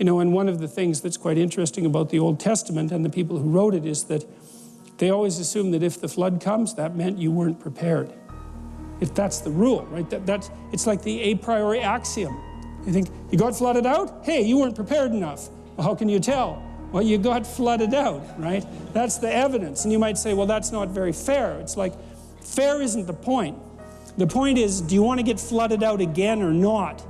You know, and one of the things that's quite interesting about the Old Testament and the people who wrote it is that they always assumed that if the flood comes, that meant you weren't prepared. If that's the rule, right? It's like the a priori axiom. You think, you got flooded out? Hey, you weren't prepared enough. Well, how can you tell? Well, you got flooded out, right? That's the evidence. And you might say, well, that's not very fair. It's like, fair isn't the point. The point is, do you want to get flooded out again or not?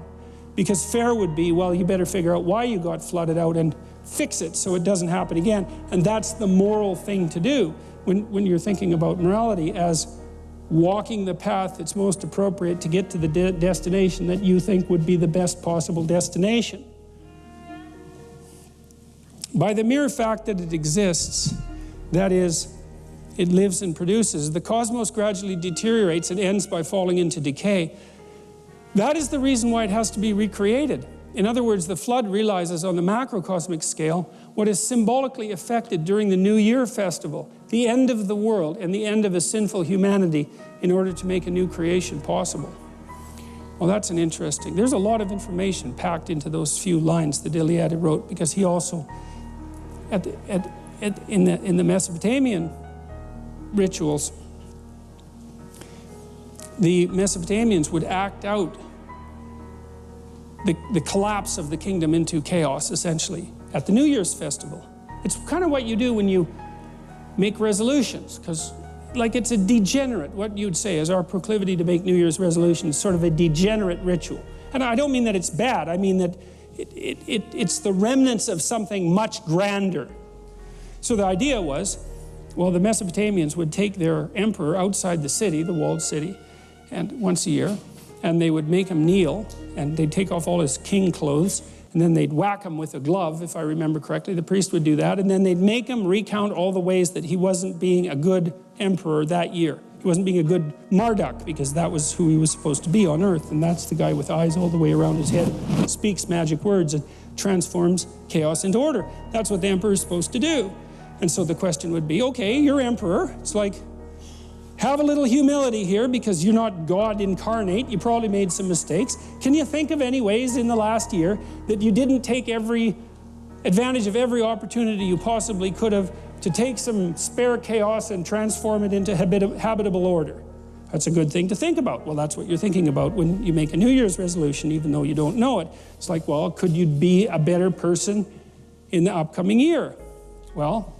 Because fair would be, well, you better figure out why you got flooded out and fix it so it doesn't happen again. And that's the moral thing to do when you're thinking about morality, as walking the path that's most appropriate to get to the destination that you think would be the best possible destination. By the mere fact that it exists, that is, it lives and produces, the cosmos gradually deteriorates and ends by falling into decay. That is the reason why it has to be recreated. In other words, the flood realizes on the macrocosmic scale what is symbolically affected during the New Year festival, the end of the world and the end of a sinful humanity, in order to make a new creation possible. Well, that's an interesting, there's a lot of information packed into those few lines that Eliade wrote, because he also, in the Mesopotamian rituals, the Mesopotamians would act out the collapse of the kingdom into chaos, essentially, at the New Year's festival. It's kind of what you do when you make resolutions, because like it's a degenerate, what you'd say is our proclivity to make New Year's resolutions, sort of a degenerate ritual. And I don't mean that it's bad, I mean that it's the remnants of something much grander. So the idea was, well, the Mesopotamians would take their emperor outside the city, the walled city, and once a year, and they would make him kneel, and they'd take off all his king clothes, and then they'd whack him with a glove, if I remember correctly. The priest would do that, and then they'd make him recount all the ways that he wasn't being a good emperor that year. He wasn't being a good Marduk, because that was who he was supposed to be on earth, and that's the guy with eyes all the way around his head, speaks magic words and transforms chaos into order. That's what the emperor is supposed to do. And so the question would be, okay, you're emperor. It's like, have a little humility here, because you're not God incarnate. You probably made some mistakes. Can you think of any ways in the last year that you didn't take every advantage of every opportunity you possibly could have to take some spare chaos and transform it into habitable order? That's a good thing to think about. Well, that's what you're thinking about when you make a New Year's resolution, even though you don't know it. It's like, well, could you be a better person in the upcoming year? Well,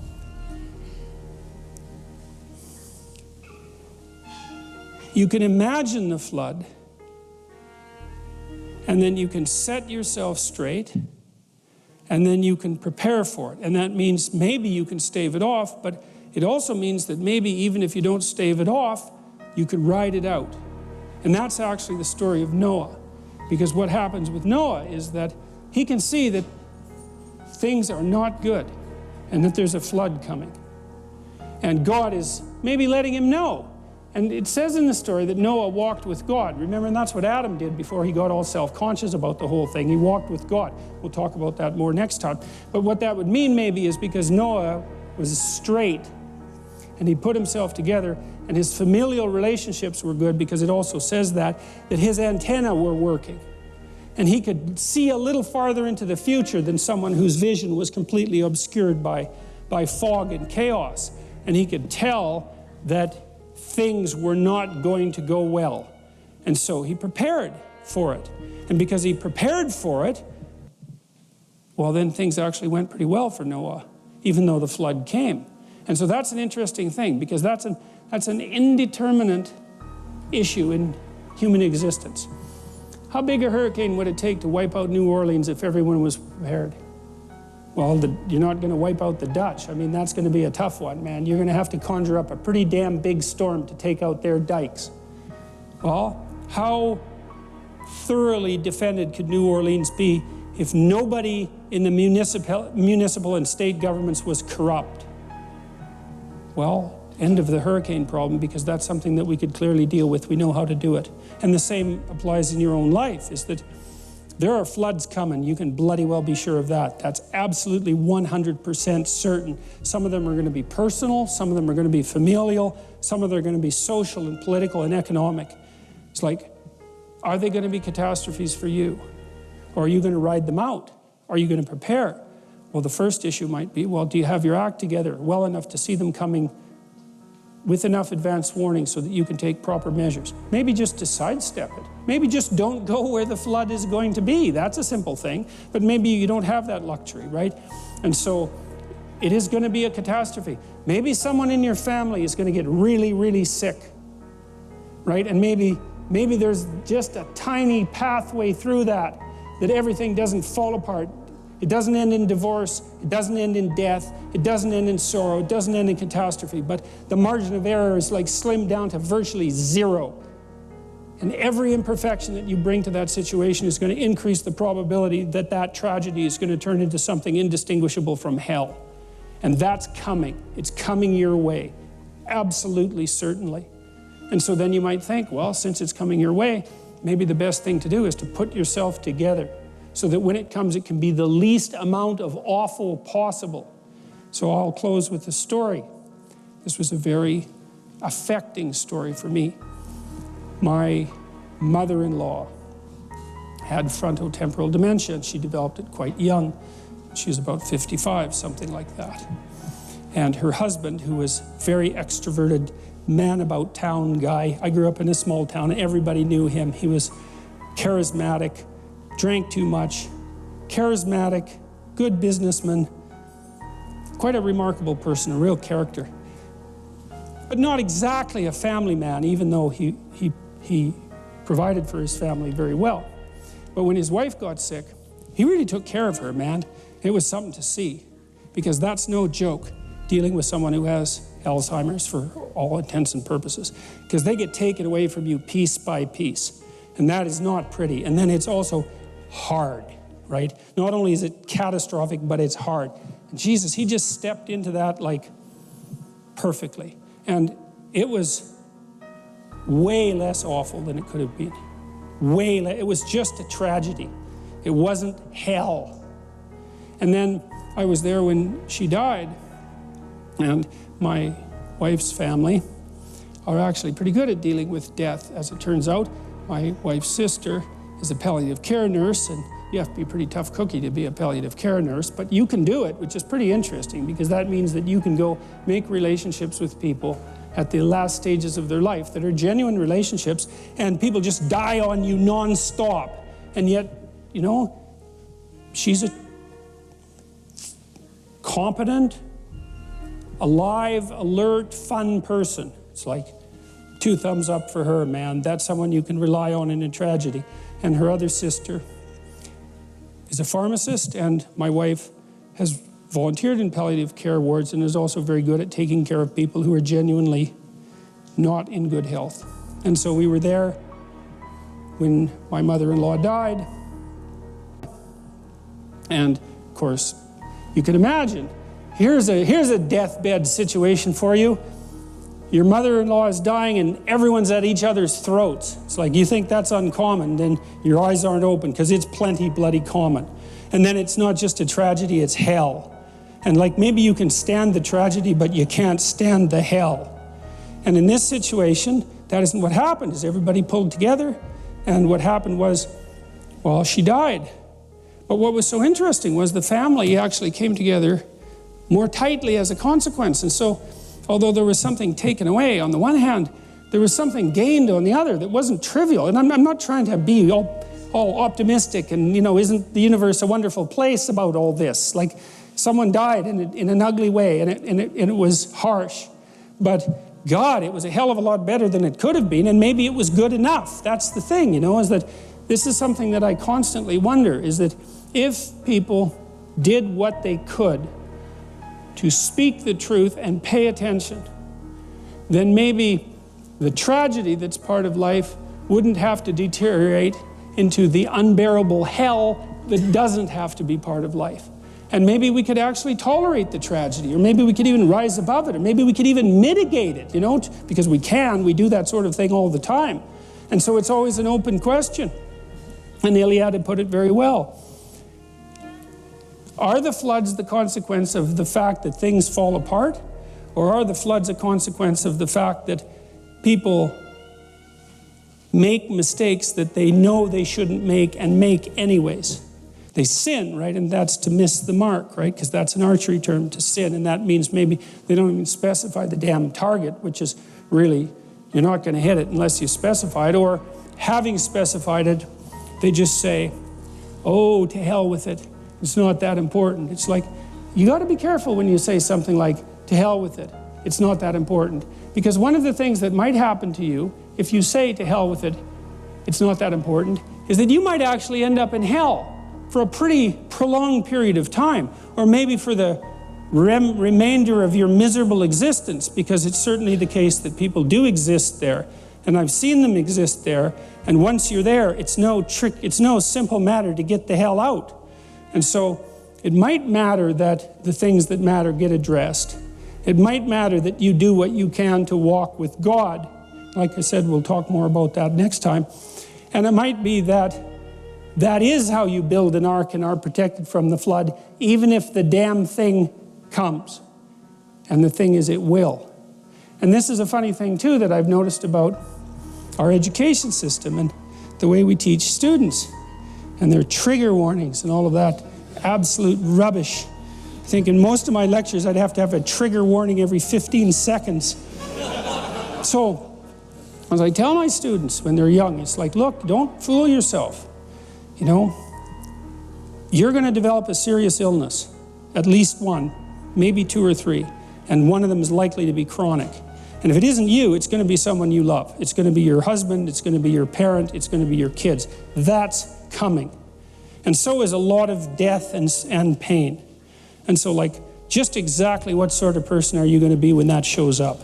you can imagine the flood, and then you can set yourself straight, and then you can prepare for it. And that means maybe you can stave it off, but it also means that maybe even if you don't stave it off, you can ride it out. And that's actually the story of Noah. Because what happens with Noah is that he can see that things are not good, and that there's a flood coming. And God is maybe letting him know. And it says in the story that Noah walked with God. Remember, and that's what Adam did before he got all self-conscious about the whole thing. He walked with God. We'll talk about that more next time. But what that would mean maybe is because Noah was straight, and he put himself together, and his familial relationships were good, because it also says that his antennae were working. And he could see a little farther into the future than someone whose vision was completely obscured by fog and chaos. And he could tell that things were not going to go well. And so he prepared for it. And because he prepared for it, well, then things actually went pretty well for Noah, even though the flood came. And so that's an interesting thing, because that's an indeterminate issue in human existence. How big a hurricane would it take to wipe out New Orleans if everyone was prepared? Well, you're not going to wipe out the Dutch. I mean, that's going to be a tough one, man. You're going to have to conjure up a pretty damn big storm to take out their dikes. Well, how thoroughly defended could New Orleans be if nobody in the municipal and state governments was corrupt? Well, end of the hurricane problem, because that's something that we could clearly deal with. We know how to do it. And the same applies in your own life, is that there are floods coming. You can bloody well be sure of that. That's absolutely 100% certain. Some of them are going to be personal, some of them are going to be familial, some of them are going to be social and political and economic. It's like, are they going to be catastrophes for you? Or are you going to ride them out? are you going to prepare? Well, the first issue might be, well, do you have your act together well enough to see them coming with enough advance warning so that you can take proper measures? Maybe just to sidestep it. Maybe just don't go where the flood is going to be. That's a simple thing. But maybe you don't have that luxury, right? And so it is going to be a catastrophe. Maybe someone in your family is going to get really, really sick, right? And maybe there's just a tiny pathway through that everything doesn't fall apart. It doesn't end in divorce, it doesn't end in death, it doesn't end in sorrow, it doesn't end in catastrophe, but the margin of error is like slimmed down to virtually zero. And every imperfection that you bring to that situation is going to increase the probability that that tragedy is going to turn into something indistinguishable from hell. And that's coming. It's coming your way. Absolutely, certainly. And so then you might think, well, since it's coming your way, maybe the best thing to do is to put yourself together so that when it comes, it can be the least amount of awful possible. So I'll close with a story. This was a very affecting story for me. My mother-in-law had frontotemporal dementia. She developed it quite young. She was about 55, something like that. And her husband, who was a very extroverted, man-about-town guy. I grew up in a small town, and everybody knew him. He was charismatic, drank too much, charismatic, good businessman, quite a remarkable person, a real character. But not exactly a family man, even though he provided for his family very well. But when his wife got sick, he really took care of her, man. It was something to see, because that's no joke, dealing with someone who has Alzheimer's for all intents and purposes, because they get taken away from you piece by piece. And that is not pretty. And then it's also hard, right? Not only is it catastrophic, but it's hard. And Jesus, he just stepped into that like perfectly. And it was way less awful than it could have been. Way less. It was just a tragedy. It wasn't hell. And then I was there when she died. And my wife's family are actually pretty good at dealing with death, as it turns out. My wife's sister is a palliative care nurse, and you have to be a pretty tough cookie to be a palliative care nurse, but you can do it, which is pretty interesting, because that means that you can go make relationships with people at the last stages of their life that are genuine relationships, and people just die on you non-stop. And yet, you know, she's a competent, alive, alert, fun person. It's like 2 thumbs up for her, man. That's someone you can rely on in a tragedy. And her other sister is a pharmacist, and my wife has volunteered in palliative care wards and is also very good at taking care of people who are genuinely not in good health. And so we were there when my mother-in-law died. And of course, you can imagine, here's a deathbed situation for you. Your mother-in-law is dying and everyone's at each other's throats. It's like, you think that's uncommon, then your eyes aren't open, because it's plenty bloody common. And then it's not just a tragedy, it's hell. And like, maybe you can stand the tragedy, but you can't stand the hell. And in this situation, that isn't what happened, is everybody pulled together, and what happened was, well, she died. But what was so interesting was the family actually came together more tightly as a consequence. And so, although there was something taken away on the one hand, there was something gained on the other that wasn't trivial. And I'm not trying to be all optimistic and, you know, isn't the universe a wonderful place about all this? Like, someone died in an ugly way, and it was harsh. But God, it was a hell of a lot better than it could have been, and maybe it was good enough. That's the thing, you know, is that this is something that I constantly wonder, is that if people did what they could to speak the truth and pay attention, then maybe the tragedy that's part of life wouldn't have to deteriorate into the unbearable hell that doesn't have to be part of life. And maybe we could actually tolerate the tragedy, or maybe we could even rise above it, or maybe we could even mitigate it, you know, because we do that sort of thing all the time. And so it's always an open question. And the Iliad put it very well. Are the floods the consequence of the fact that things fall apart? Or are the floods a consequence of the fact that people make mistakes that they know they shouldn't make and make anyways? they sin, right? And that's to miss the mark, right? Because that's an archery term, to sin. And that means maybe they don't even specify the damn target, which is really, you're not going to hit it unless you specify it. Or having specified it, they just say, oh, to hell with it. It's not that important. It's like, you got to be careful when you say something like, to hell with it. It's not that important. Because one of the things that might happen to you, if you say to hell with it, it's not that important, is that you might actually end up in hell for a pretty prolonged period of time, or maybe for the remainder of your miserable existence, because it's certainly the case that people do exist there, and I've seen them exist there, and once you're there, it's no simple matter to get the hell out. And so it might matter that the things that matter get addressed. It might matter that you do what you can to walk with God. Like I said, we'll talk more about that next time. And it might be that that is how you build an ark and are protected from the flood, even if the damn thing comes. And the thing is, it will. And this is a funny thing, too, that I've noticed about our education system and the way we teach students and their trigger warnings and all of that absolute rubbish. I think in most of my lectures, I'd have to have a trigger warning every 15 seconds. So, as I tell my students when they're young, it's like, look, don't fool yourself. You know, you're going to develop a serious illness, at least one, maybe 2 or 3, and one of them is likely to be chronic. And if it isn't you, it's going to be someone you love. It's going to be your husband, it's going to be your parent, it's going to be your kids. That's coming. And so is a lot of death and pain. And so, like, just exactly what sort of person are you going to be when that shows up?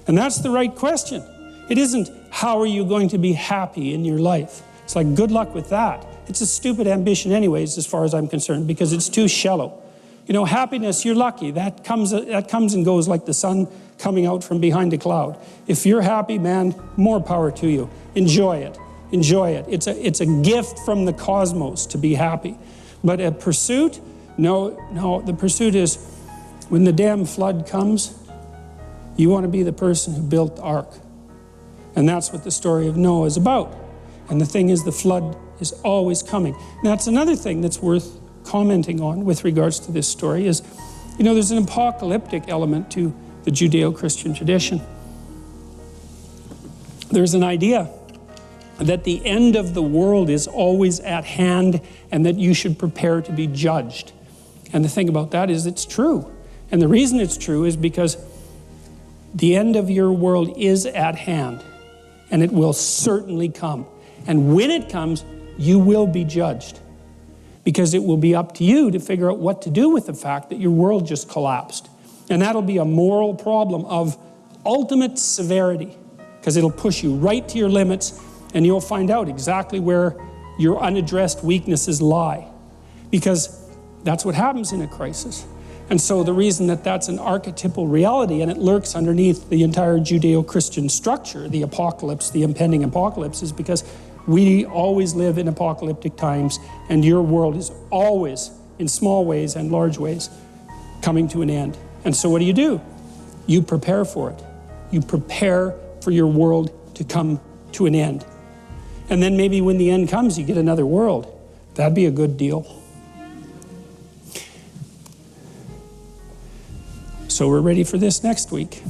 And that's the right question. It isn't, how are you going to be happy in your life? It's like, good luck with that. It's a stupid ambition anyways, as far as I'm concerned, because it's too shallow. You know, happiness, you're lucky. That comes and goes like the sun coming out from behind a cloud. If you're happy, man, more power to you. Enjoy it. Enjoy it. It's a gift from the cosmos to be happy. But a pursuit, no, the pursuit is, when the damn flood comes, you want to be the person who built the ark. And that's what the story of Noah is about. And the thing is, the flood is always coming. Now, that's another thing that's worth commenting on with regards to this story is, you know, there's an apocalyptic element to the Judeo-Christian tradition. There's an idea that the end of the world is always at hand and that you should prepare to be judged. And the thing about that is, it's true. And the reason it's true is because the end of your world is at hand, and it will certainly come. And when it comes, you will be judged, because it will be up to you to figure out what to do with the fact that your world just collapsed. And that'll be a moral problem of ultimate severity, because it'll push you right to your limits, and you'll find out exactly where your unaddressed weaknesses lie, because that's what happens in a crisis. And so the reason that that's an archetypal reality, and it lurks underneath the entire Judeo-Christian structure, the apocalypse, the impending apocalypse, is because we always live in apocalyptic times, and your world is always, in small ways and large ways, coming to an end. And so what do? You prepare for it. You prepare for your world to come to an end. And then maybe when the end comes, you get another world. That'd be a good deal. So we're ready for this next week.